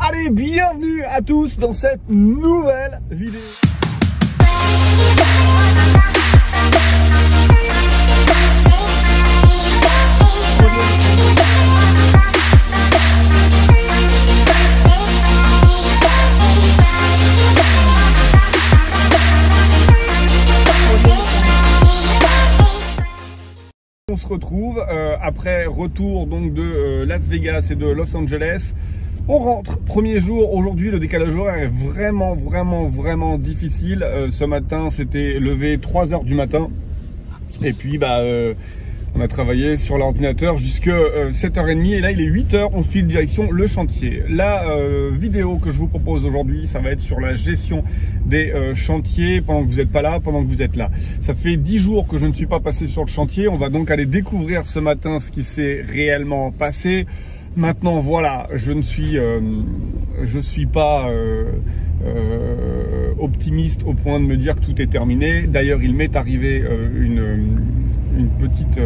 Allez, bienvenue à tous dans cette nouvelle vidéo. On se retrouve après retour donc de Las Vegas et de Los Angeles. On rentre, premier jour. Aujourd'hui le décalage horaire est vraiment difficile. Ce matin c'était levé 3 h du matin et puis on a travaillé sur l'ordinateur jusqu'à 7h30 et là il est 8 h, on file direction le chantier. La vidéo que je vous propose aujourd'hui, ça va être sur la gestion des chantiers pendant que vous n'êtes pas là, pendant que vous êtes là. Ça fait 10 jours que je ne suis pas passé sur le chantier, on va donc aller découvrir ce matin ce qui s'est réellement passé. Maintenant voilà, je suis pas optimiste au point de me dire que tout est terminé. D'ailleurs il m'est arrivé une petite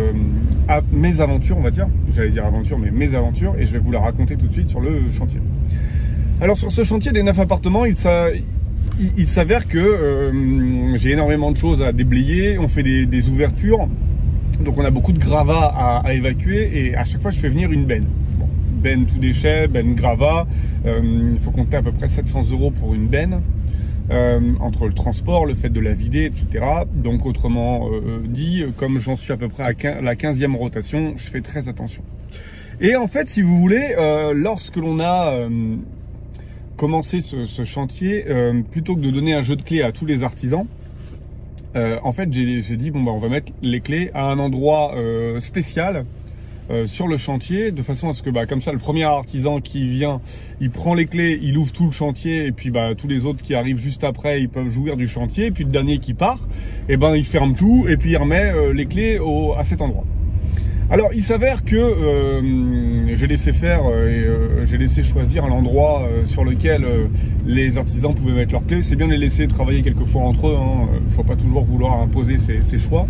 mésaventure, on va dire, j'allais dire aventure mais mésaventure, et je vais vous la raconter tout de suite sur le chantier. Alors sur ce chantier des 9 appartements, il s'avère que j'ai énormément de choses à déblayer, on fait des ouvertures, donc on a beaucoup de gravats à évacuer et à chaque fois je fais venir une benne. Bon, benne tout déchet, benne gravat, il faut compter à peu près 700 € pour une benne. Entre le transport, le fait de la vider, etc. Donc autrement dit, comme j'en suis à peu près à la 15e rotation, je fais très attention. Et en fait, si vous voulez, lorsque l'on a commencé ce chantier, plutôt que de donner un jeu de clés à tous les artisans, en fait j'ai dit bon on va mettre les clés à un endroit spécial sur le chantier, de façon à ce que comme ça le premier artisan qui vient, il prend les clés, il ouvre tout le chantier et puis tous les autres qui arrivent juste après, ils peuvent jouir du chantier, et puis le dernier qui part, et il ferme tout et puis il remet les clés à cet endroit. Alors il s'avère que j'ai laissé faire et j'ai laissé choisir l'endroit sur lequel les artisans pouvaient mettre leurs clés. C'est bien de les laisser travailler quelquefois entre eux, faut pas toujours vouloir imposer ses choix.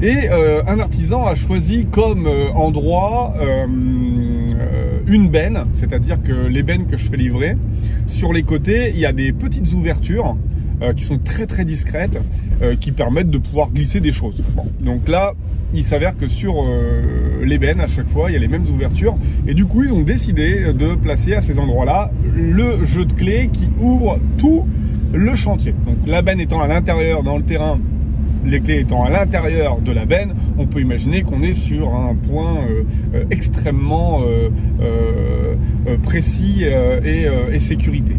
Et un artisan a choisi comme endroit une benne, c'est-à-dire que les bennes que je fais livrer, sur les côtés, il y a des petites ouvertures qui sont très discrètes, qui permettent de pouvoir glisser des choses. Bon, donc là, il s'avère que sur les bennes, à chaque fois, il y a les mêmes ouvertures. Et du coup, ils ont décidé de placer à ces endroits-là le jeu de clés qui ouvre tout le chantier. Donc la benne étant à l'intérieur dans le terrain, les clés étant à l'intérieur de la benne, on peut imaginer qu'on est sur un point extrêmement précis et sécurité.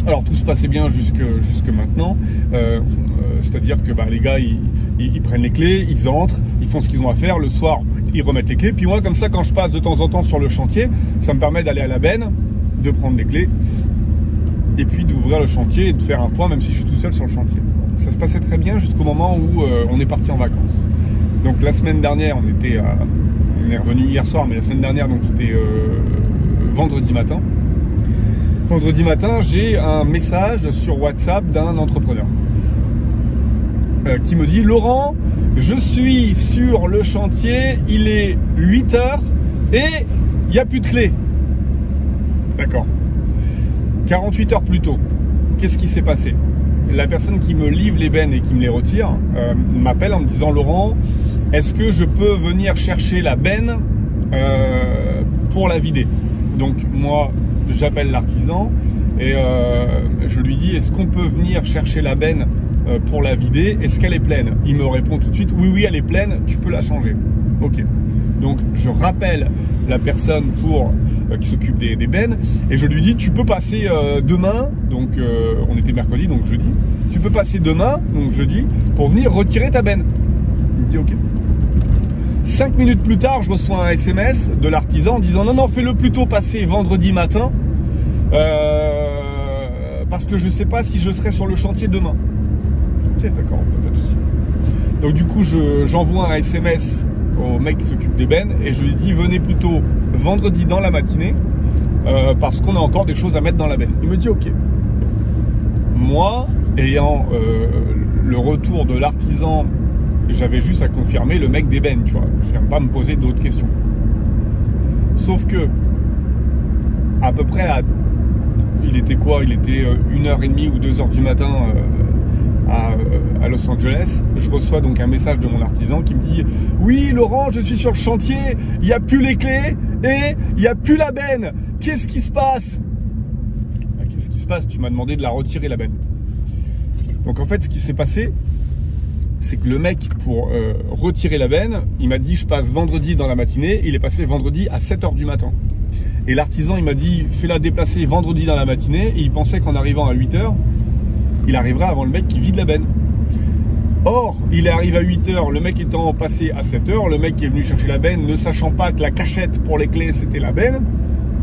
Alors tout se passait bien jusque maintenant, c'est-à-dire que les gars ils prennent les clés, ils entrent, ils font ce qu'ils ont à faire, le soir ils remettent les clés, puis moi comme ça quand je passe de temps en temps sur le chantier, ça me permet d'aller à la benne, de prendre les clés et puis d'ouvrir le chantier et de faire un point même si je suis tout seul sur le chantier. Ça se passait très bien jusqu'au moment où on est parti en vacances. Donc la semaine dernière, on est revenu hier soir, mais la semaine dernière, donc c'était vendredi matin. Vendredi matin, j'ai un message sur WhatsApp d'un entrepreneur qui me dit « Laurent, je suis sur le chantier, il est 8 h et il n'y a plus de clés. » D'accord. 48 heures plus tôt, qu'est-ce qui s'est passé? La personne qui me livre les bennes et qui me les retire m'appelle en me disant « Laurent, est-ce que je peux venir chercher la benne pour la vider ?» Donc moi, j'appelle l'artisan et je lui dis « Est-ce qu'on peut venir chercher la benne pour la vider? Est-ce qu'elle est pleine ?» Il me répond tout de suite « Oui, elle est pleine, tu peux la changer. » Ok. Donc je rappelle la personne qui s'occupe des bennes et je lui dis tu peux passer demain, donc on était mercredi donc jeudi, tu peux passer demain, donc jeudi, pour venir retirer ta benne. Il me dit ok. 5 minutes plus tard je reçois un SMS de l'artisan disant non fais-le plutôt passer vendredi matin parce que je sais pas si je serai sur le chantier demain. Ok d'accord, pas de souci. Donc du coup j'envoie un SMS au mec qui s'occupe des bennes et je lui dis venez plutôt vendredi dans la matinée parce qu'on a encore des choses à mettre dans la benne. Il me dit ok. Moi, ayant le retour de l'artisan, j'avais juste à confirmer le mec d'ébène, tu vois. Je ne viens pas me poser d'autres questions. Sauf que à peu près à... Il était quoi? Il était 1h30 ou 2h du matin à Los Angeles. Je reçois donc un message de mon artisan qui me dit « Oui, Laurent, je suis sur le chantier, il n'y a plus les clés et il n'y a plus la benne. Qu'est-ce qui se passe ?» Qu'est-ce qui se passe? Tu m'as demandé de la retirer, la benne. Donc en fait, ce qui s'est passé, c'est que le mec, pour retirer la benne, il m'a dit « Je passe vendredi dans la matinée. » Il est passé vendredi à 7h du matin. Et l'artisan, il m'a dit « Fais-la déplacer vendredi dans la matinée. » Et il pensait qu'en arrivant à 8h, il arriverait avant le mec qui vide la benne. Or, il est arrivé à 8h, le mec étant passé à 7h, le mec qui est venu chercher la benne, ne sachant pas que la cachette pour les clés, c'était la benne,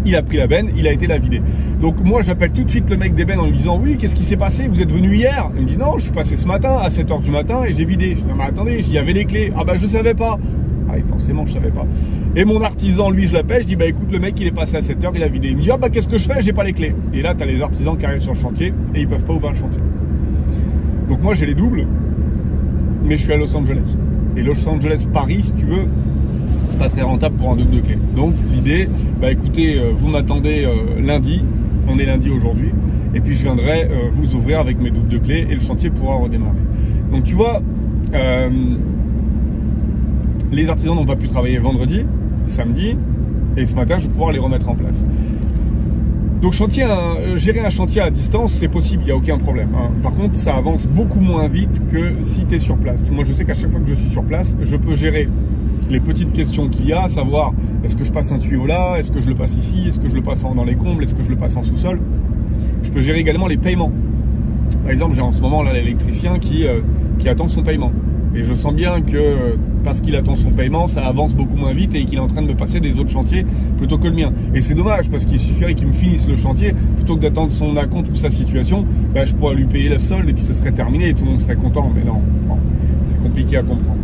il a pris la benne, il a été la vider. Donc moi, j'appelle tout de suite le mec des bennes en lui disant « Oui, qu'est-ce qui s'est passé? Vous êtes venu hier ?» Il me dit « Non, je suis passé ce matin à 7h du matin et j'ai vidé. » Je dis « Non, mais attendez, il y avait les clés. » « Ah bah, je savais pas. » Ah oui, forcément, je savais pas. Et mon artisan, lui, je l'appelle, je dis « Bah écoute, le mec, il est passé à 7h, il a vidé. » Il me dit « Ah bah, qu'est-ce que je fais? J'ai pas les clés. » Et là, tu as les artisans qui arrivent sur le chantier et ils peuvent pas ouvrir le chantier. Donc moi, j'ai les doubles, mais je suis à Los Angeles. Et Los Angeles-Paris, si tu veux, c'est pas très rentable pour un double de clés. Donc l'idée, bah écoutez, vous m'attendez lundi, on est lundi aujourd'hui, et puis je viendrai vous ouvrir avec mes doubles de clés et le chantier pourra redémarrer. Donc tu vois, les artisans n'ont pas pu travailler vendredi, samedi, et ce matin, je vais pouvoir les remettre en place. Donc gérer un chantier à distance, c'est possible, il n'y a aucun problème. Hein. Par contre, ça avance beaucoup moins vite que si tu es sur place. Moi, je sais qu'à chaque fois que je suis sur place, je peux gérer les petites questions qu'il y a, à savoir, est-ce que je passe un tuyau là? Est-ce que je le passe ici? Est-ce que je le passe dans les combles? Est-ce que je le passe en sous-sol? Je peux gérer également les paiements. Par exemple, j'ai en ce moment là l'électricien qui attend son paiement. Et je sens bien que parce qu'il attend son paiement, ça avance beaucoup moins vite et qu'il est en train de me passer des autres chantiers plutôt que le mien. Et c'est dommage parce qu'il suffirait qu'il me finisse le chantier plutôt que d'attendre son acompte ou sa situation. Bah, je pourrais lui payer la solde et puis ce serait terminé et tout le monde serait content. Mais non, c'est compliqué à comprendre.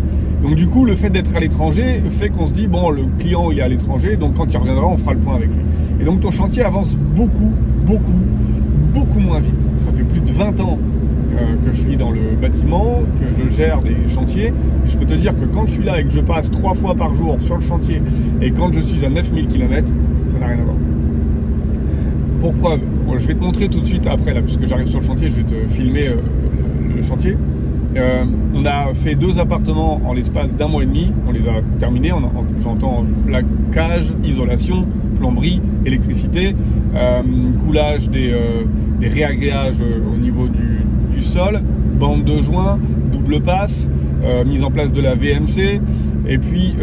Donc du coup, le fait d'être à l'étranger fait qu'on se dit, bon, le client il est à l'étranger, donc quand il reviendra, on fera le point avec lui. Et donc ton chantier avance beaucoup moins vite. Ça fait plus de 20 ans que je suis dans le bâtiment, que je gère des chantiers. Et je peux te dire que quand je suis là et que je passe 3 fois par jour sur le chantier et quand je suis à 9000 km, ça n'a rien à voir. Pour preuve, bon, je vais te montrer tout de suite après, là, puisque j'arrive sur le chantier, je vais te filmer le chantier. On a fait 2 appartements en l'espace d'1 mois et demi. On les a terminés. J'entends plaquage, isolation, plomberie, électricité, coulage des réagréages au niveau du sol, bande de joint, double passe, mise en place de la VMC. Et puis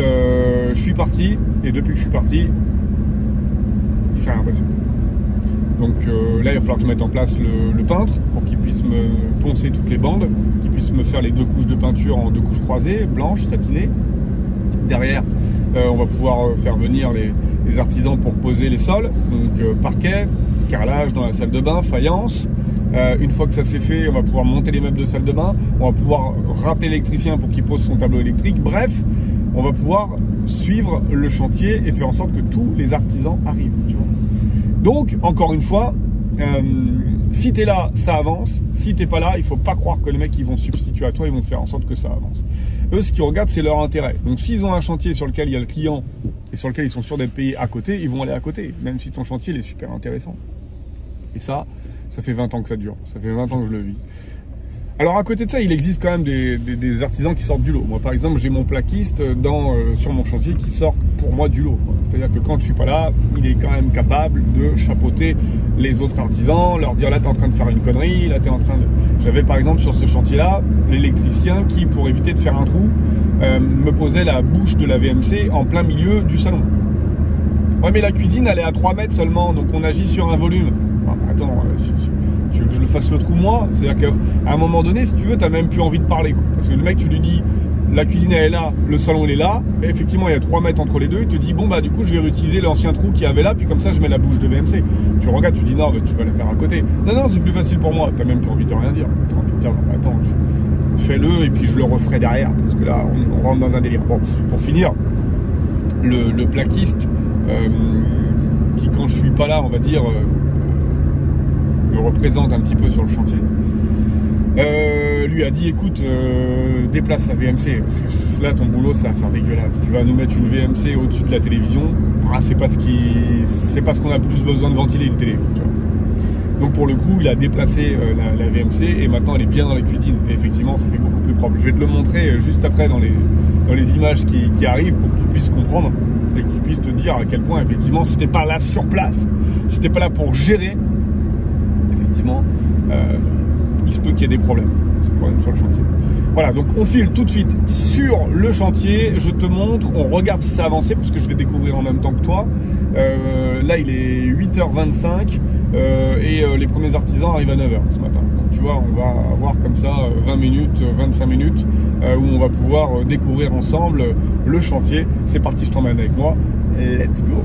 je suis parti. Et depuis que je suis parti, il s'est rien passé. Donc là, il va falloir que je mette en place le peintre pour qu'il puisse me poncer toutes les bandes, qu'il puisse me faire les 2 couches de peinture en 2 couches croisées, blanches, satinées. Derrière, on va pouvoir faire venir les artisans pour poser les sols, donc parquet, carrelage dans la salle de bain, faïence. Une fois que ça c'est fait, on va pouvoir monter les meubles de salle de bain, on va pouvoir rappeler l'électricien pour qu'il pose son tableau électrique. Bref, on va pouvoir suivre le chantier et faire en sorte que tous les artisans arrivent. Tu vois. Donc, encore une fois, si tu es là, ça avance. Si tu n'es pas là, il ne faut pas croire que les mecs ils vont se substituer à toi, ils vont faire en sorte que ça avance. Eux, ce qu'ils regardent, c'est leur intérêt. Donc, s'ils ont un chantier sur lequel il y a le client et sur lequel ils sont sûrs d'être payés à côté, ils vont aller à côté, même si ton chantier il est super intéressant. Et ça fait 20 ans que ça dure. Ça fait 20 ans que je le vis. Alors à côté de ça, il existe quand même des artisans qui sortent du lot. Moi par exemple, j'ai mon plaquiste sur mon chantier qui sort pour moi du lot. C'est-à-dire que quand je suis pas là, il est quand même capable de chapeauter les autres artisans, leur dire là t'es en train de faire une connerie, là t'es en train de... J'avais par exemple sur ce chantier-là, l'électricien qui, pour éviter de faire un trou, me posait la bouche de la VMC en plein milieu du salon. Ouais mais la cuisine elle est à 3 mètres seulement, donc on agit sur un volume. Ah, attends, tu veux que je le fasse le trou moi? C'est-à-dire qu'à un moment donné, si tu veux, tu n'as même plus envie de parler. Quoi. Parce que le mec, tu lui dis, la cuisine elle est là, le salon il est là, et effectivement il y a 3 mètres entre les deux, il te dit, bon bah du coup je vais réutiliser l'ancien trou qu'il y avait là, puis comme ça je mets la bouche de VMC. Tu regardes, tu dis, non, tu vas la faire à côté. Non, c'est plus facile pour moi, tu n'as même plus envie de rien dire. Tu as envie de dire, non, attends, fais-le, et puis je le referai derrière, parce que là, on rentre dans un délire. Bon, pour finir, le plaquiste, qui quand je suis pas là, on va dire... me représente un petit peu sur le chantier, lui a dit écoute, déplace sa VMC parce que là ton boulot ça va faire dégueulasse, tu vas nous mettre une VMC au-dessus de la télévision, c'est pas ce qu'on a plus besoin de ventiler une télé. Donc pour le coup, il a déplacé la VMC et maintenant elle est bien dans les cuisines. Et effectivement, ça fait beaucoup plus propre. Je vais te le montrer juste après dans les images qui arrivent pour que tu puisses comprendre et que tu puisses te dire à quel point effectivement, si t'es pas là sur place, si t'es pas là pour gérer, effectivement, il se peut qu'il y ait des problèmes. C'est problème sur le chantier. Voilà, donc on file tout de suite sur le chantier, je te montre, on regarde si ça a avancé parce que je vais découvrir en même temps que toi. Là il est 8h25 et les premiers artisans arrivent à 9h ce matin. Donc tu vois, on va avoir comme ça 20 minutes, 25 minutes où on va pouvoir découvrir ensemble le chantier. C'est parti, je t'emmène avec moi. Let's go!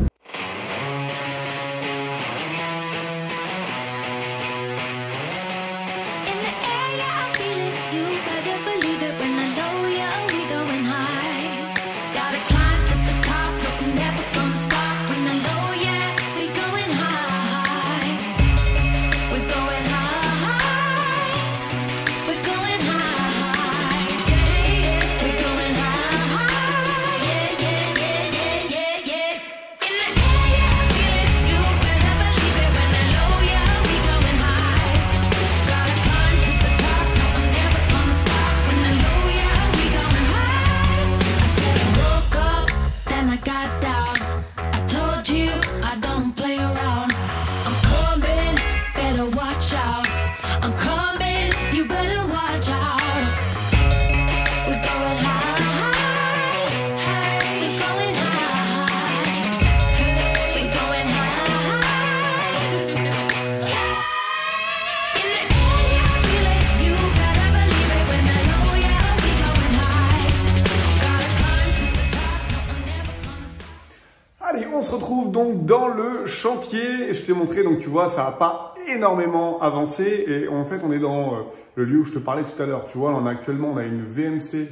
On se retrouve donc dans le chantier. Je t'ai montré, donc tu vois, ça n'a pas énormément avancé. Et en fait, on est dans le lieu où je te parlais tout à l'heure. Tu vois, actuellement, on a une VMC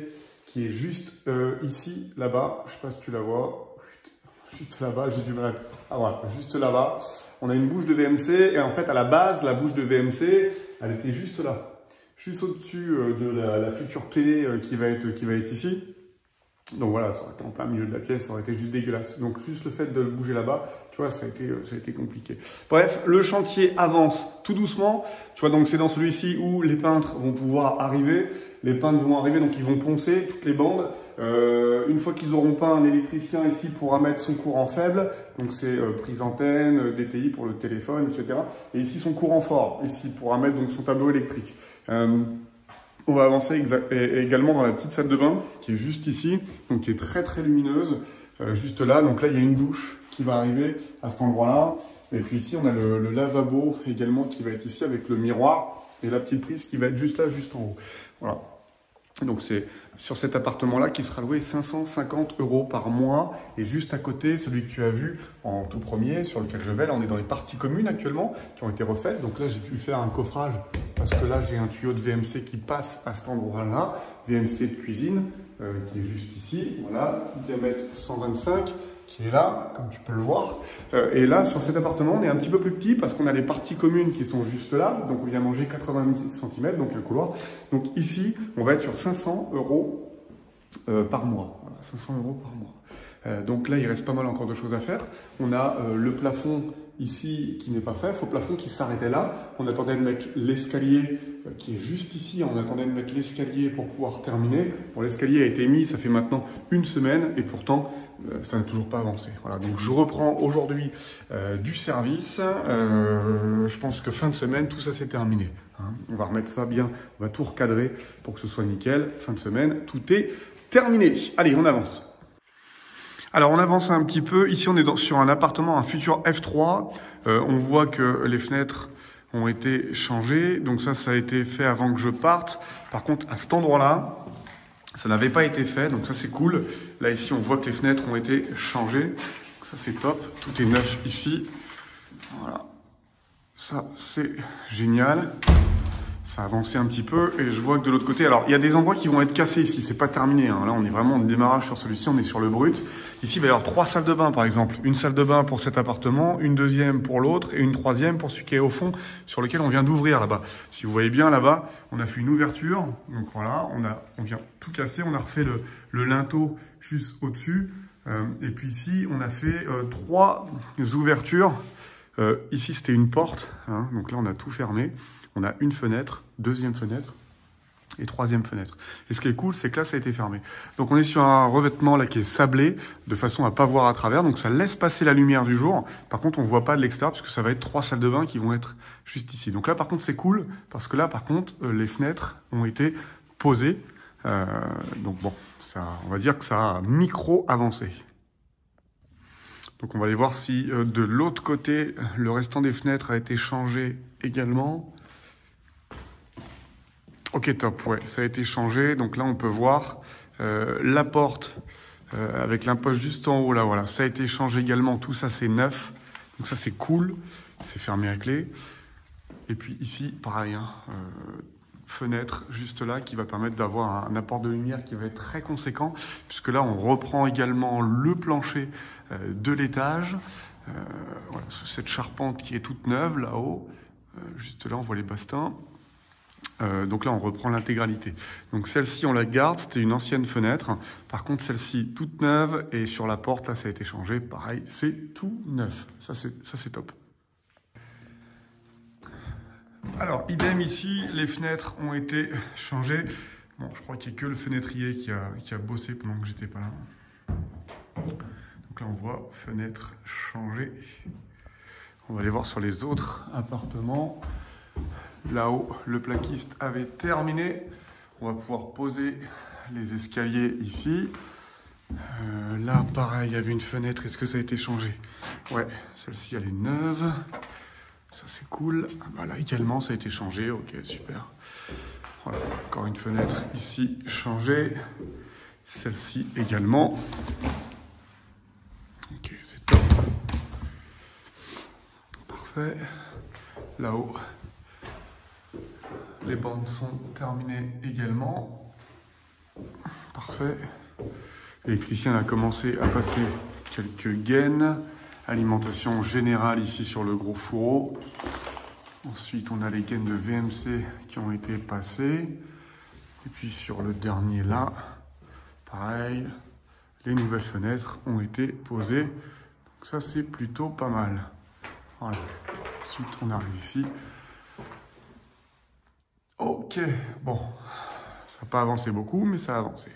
qui est juste ici, là-bas. Je sais pas si tu la vois. Juste là-bas, j'ai du mal. Ah voilà, juste là-bas. On a une bouche de VMC. Et en fait, à la base, la bouche de VMC, elle était juste là. Juste au-dessus de la future télé qui va être ici. Donc voilà, ça aurait été en plein milieu de la pièce, ça aurait été juste dégueulasse. Donc juste le fait de le bouger là-bas, tu vois, ça a été compliqué. Bref, le chantier avance tout doucement. Tu vois, donc c'est dans celui-ci où les peintres vont pouvoir arriver. Les peintres vont arriver, donc ils vont poncer toutes les bandes. Une fois qu'ils auront peint, l'électricien ici pourra mettre son courant faible. Donc c'est prise antenne, DTI pour le téléphone, etc. Et ici son courant fort. Ici il pourra mettre donc son tableau électrique. On va avancer également dans la petite salle de bain qui est juste ici, donc qui est très très lumineuse, juste là. Donc là, il y a une douche qui va arriver à cet endroit-là. Et puis ici, on a le lavabo également qui va être ici avec le miroir et la petite prise qui va être juste là, juste en haut. Voilà. Donc c'est sur cet appartement-là qui sera loué 550 € par mois. Et juste à côté, celui que tu as vu en tout premier, sur lequel je vais, là on est dans les parties communes actuellement, qui ont été refaites. Donc là j'ai pu faire un coffrage, parce que là j'ai un tuyau de VMC qui passe à cet endroit-là, VMC de cuisine, qui est juste ici, voilà, diamètre 125, qui est là, comme tu peux le voir. Et là, sur cet appartement, on est un petit peu plus petit parce qu'on a les parties communes qui sont juste là. Donc, on vient manger 90 cm, donc un couloir. Donc ici, on va être sur 500 € par mois. Voilà, 500 € par mois. Donc là, il reste pas mal encore de choses à faire. On a le plafond ici qui n'est pas fait. Il faut le plafond qui s'arrêtait là. On attendait de mettre l'escalier qui est juste ici. On attendait de mettre l'escalier pour pouvoir terminer. Bon, l'escalier a été mis, ça fait maintenant une semaine et pourtant, ça n'a toujours pas avancé. Voilà, donc je reprends aujourd'hui du service. Je pense que fin de semaine, tout ça c'est terminé. Hein. On va remettre ça bien, on va tout recadrer pour que ce soit nickel. Fin de semaine, tout est terminé. Allez, on avance. Alors on avance un petit peu. Ici on est sur un appartement, un futur F3. On voit que les fenêtres ont été changées. Donc ça a été fait avant que je parte. Par contre, à cet endroit-là, ça n'avait pas été fait, donc ça c'est cool. Là ici on voit que les fenêtres ont été changées, donc ça c'est top, tout est neuf ici. Voilà, ça c'est génial. Ça a avancé un petit peu et je vois que de l'autre côté, alors il y a des endroits qui vont être cassés ici, c'est pas terminé. Hein. Là on est vraiment en démarrage sur celui-ci, on est sur le brut. Ici il va y avoir 3 salles de bain par exemple. Une salle de bain pour cet appartement, une deuxième pour l'autre et une troisième pour celui qui est au fond sur lequel on vient d'ouvrir là-bas. Si vous voyez bien là-bas, on a fait une ouverture. Donc voilà, on vient tout casser, on a refait le linteau juste au-dessus. Et puis ici, on a fait 3 ouvertures. Ici, c'était une porte, hein, donc là, on a tout fermé. On a une fenêtre, deuxième fenêtre et troisième fenêtre. Et ce qui est cool, c'est que là, ça a été fermé. Donc, on est sur un revêtement là qui est sablé, de façon à pas voir à travers. Donc, ça laisse passer la lumière du jour. Par contre, on voit pas de l'extérieur, parce que ça va être 3 salles de bain qui vont être juste ici. Donc là, par contre, c'est cool, parce que là, par contre, les fenêtres ont été posées. Donc bon, ça, on va dire que ça a micro avancé. Donc on va aller voir si de l'autre côté, le restant des fenêtres a été changé également. Ok, top, ouais, ça a été changé. Donc là, on peut voir la porte avec l'imposte juste en haut, là, voilà. Ça a été changé également, tout ça, c'est neuf. Donc ça, c'est cool. C'est fermé à clé. Et puis ici, pareil, hein, fenêtre juste là qui va permettre d'avoir un apport de lumière qui va être très conséquent, puisque là, on reprend également le plancher de l'étage. Voilà, cette charpente qui est toute neuve, là-haut. Juste là, on voit les bastins. Donc là, on reprend l'intégralité. Donc celle-ci, on la garde. C'était une ancienne fenêtre. Par contre, celle-ci, toute neuve. Et sur la porte, là, ça a été changé. Pareil, c'est tout neuf. Ça, c'est top. Alors, idem ici, les fenêtres ont été changées. Bon, je crois qu'il n'y a que le fenêtrier qui a bossé pendant que j'étais pas là. Donc là, on voit fenêtre changée. On va aller voir sur les autres appartements. Là-haut, le plaquiste avait terminé. On va pouvoir poser les escaliers ici. Là, pareil, il y avait une fenêtre. Est-ce que ça a été changé? Ouais, celle-ci, elle est neuve. Ça, c'est cool. Ah, bah là, également, ça a été changé. Ok, super. Voilà, encore une fenêtre ici changée. Celle-ci également. Ok, c'est top. Parfait. Là-haut, les bandes sont terminées également. Parfait. L'électricien a commencé à passer quelques gaines. Alimentation générale ici sur le gros fourreau. Ensuite, on a les gaines de VMC qui ont été passées. Et puis sur le dernier là, pareil, les nouvelles fenêtres ont été posées. Donc ça, c'est plutôt pas mal. Voilà. Ensuite, on arrive ici. Ok, bon, ça n'a pas avancé beaucoup, mais ça a avancé.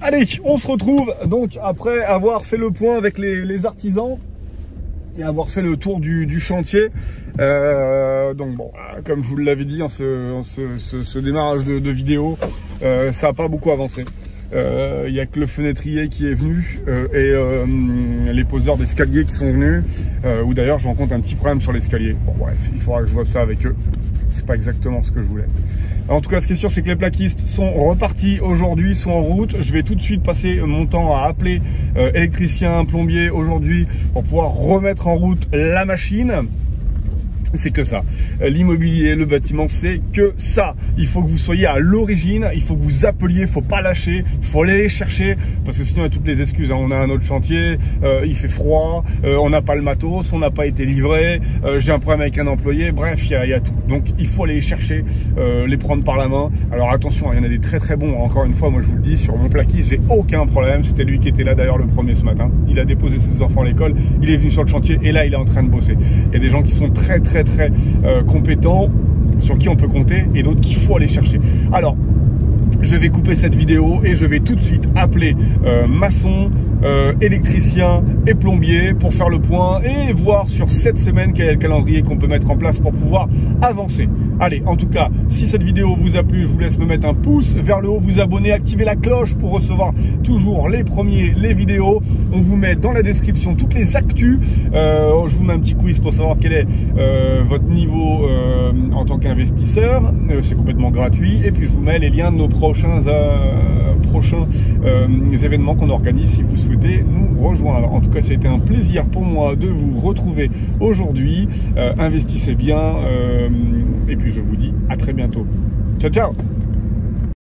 Allez, on se retrouve donc après avoir fait le point avec les artisans et avoir fait le tour du chantier. Donc bon, comme je vous l'avais dit, en ce démarrage de vidéo, ça n'a pas beaucoup avancé. Il n'y a que le fenêtrier qui est venu et les poseurs d'escalier qui sont venus. Ou d'ailleurs, je rencontre un petit problème sur l'escalier. Bon, bref, il faudra que je vois ça avec eux. C'est pas exactement ce que je voulais. En tout cas, ce qui est sûr, c'est que les plaquistes sont repartis aujourd'hui, sont en route. Je vais tout de suite passer mon temps à appeler électricien, plombier aujourd'hui pour pouvoir remettre en route la machine. C'est que ça. L'immobilier, le bâtiment, c'est que ça. Il faut que vous soyez à l'origine, il faut que vous appeliez, il faut pas lâcher, il faut aller les chercher, parce que sinon il y a toutes les excuses. On a un autre chantier, il fait froid, on n'a pas le matos, on n'a pas été livré, j'ai un problème avec un employé, bref, il y a tout. Donc il faut aller les chercher, les prendre par la main. Alors attention, il y en a des très très bons. Encore une fois, moi je vous le dis, sur mon plaquiste, j'ai aucun problème. C'était lui qui était là d'ailleurs le premier ce matin. Il a déposé ses enfants à l'école, il est venu sur le chantier et là il est en train de bosser. Il y a des gens qui sont très compétents, sur qui on peut compter, et d'autres qu'il faut aller chercher. Alors, je vais couper cette vidéo et je vais tout de suite appeler maçon, électricien et plombier pour faire le point et voir sur cette semaine quel est le calendrier qu'on peut mettre en place pour pouvoir avancer. Allez, en tout cas, si cette vidéo vous a plu, je vous laisse me mettre un pouce vers le haut, vous abonner, activer la cloche pour recevoir toujours les premiers, les vidéos. On vous met dans la description toutes les actus. Je vous mets un petit quiz pour savoir quel est votre niveau en tant qu'investisseur. C'est complètement gratuit. Et puis je vous mets les liens de nos prochains événements qu'on organise si vous souhaitez nous rejoindre. En tout cas, ça a été un plaisir pour moi de vous retrouver aujourd'hui. Investissez bien et puis je vous dis à très bientôt. Ciao, ciao!